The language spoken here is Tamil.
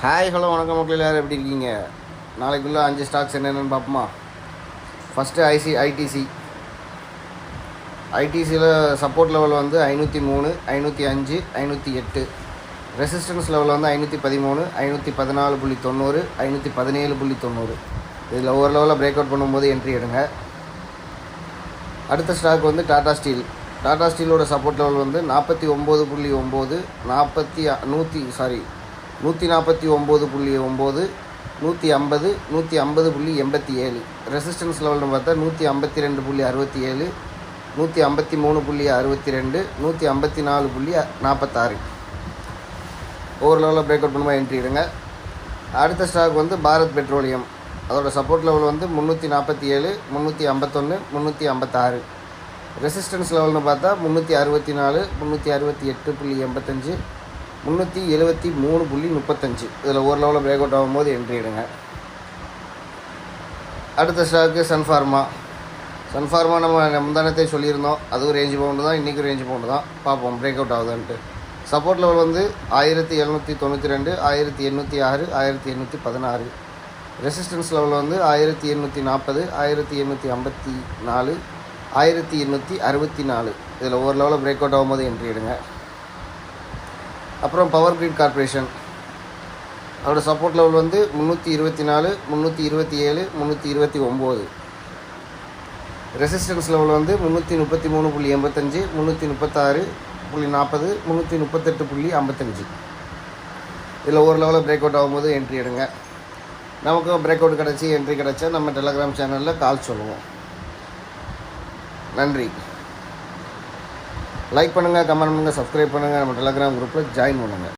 ஹாய் ஹலோ வணக்கம் மக்கள், எல்லோரும் எப்படி இருக்கீங்க? நாளைக்குள்ளே 5 ஸ்டாக்ஸ் என்னென்னு பார்ப்போமா? ஃபஸ்ட்டு ஐடிசியில் சப்போர்ட் லெவல் வந்து 503, 505, 508. ரெசிஸ்டன்ஸ் லெவல் வந்து 513, 514.90, 517.90. இதில் ஒவ்வொரு லெவலில் பிரேக் அவுட் பண்ணும்போது என்ட்ரி எடுங்க. அடுத்த ஸ்டாக் வந்து டாடா ஸ்டீல். டாடா ஸ்டீலோட சப்போர்ட் லெவல் வந்து 49.9, 149.9, 150, 150.87. ரெசிஸ்டன்ஸ் லெவல்னு பார்த்தா 152.67, 153.62, 154.46. ஒவ்வொரு லெவலில் பிரேக் அவுட் பண்ணும்போது என்ட்ரி எடுங்க. அடுத்த ஸ்டாக் வந்து பாரத் பெட்ரோலியம். அதோட சப்போர்ட் லெவல் வந்து 347, 351, 356. ரெசிஸ்டன்ஸ் லெவல்னு பார்த்தா 364, 368.85, 373.35. இதில் ஒரு லெவலில் பிரேக் அவுட் ஆகும்போது என்ட்ரி எடுங்க. அடுத்த ஸ்டாக்கு சன்ஃபார்மா. நம்ம முந்தானத்தை சொல்லியிருந்தோம், அதுவும் ரேஞ்சு பவுண்டு தான், இன்றைக்கும் ரேஞ்சு பவுண்டு தான். பார்ப்போம் பிரேக் அவுட் ஆகுதுன்ட்டு. சப்போர்ட் லெவல் வந்து 1792, 1806, 1816. ரெசிஸ்டன்ஸ் லெவல் வந்து 1840, 1854, 1864. இதில் ஒரு லெவலில் பிரேக் அவுட் ஆகும்போது என்ட்ரி எடுங்க. அப்புறம் பவர் கிரிட் கார்பரேஷன். அதோட சப்போர்ட் லெவல் வந்து 324, 327, 329. ரெசிஸ்டன்ஸ் லெவல் வந்து 333.85, 336.40, 338.55. இதில் ஒரு லெவலில் பிரேக் அவுட் ஆகும்போது என்ட்ரி எடுங்க. நமக்கு பிரேக் அவுட் கிடச்சி என்ட்ரி கிடச்சா நம்ம டெலகிராம் சேனலில் கால் சொல்லுவோம். நன்றி. லைக் பண்ணுங்கள், கமெண்ட் பண்ணுங்கள், சப்ஸ்கிரைப் பண்ணுங்கள், நம்ம டெலகிராம் குரூப்பில் ஜாயின் பண்ணுங்கள்.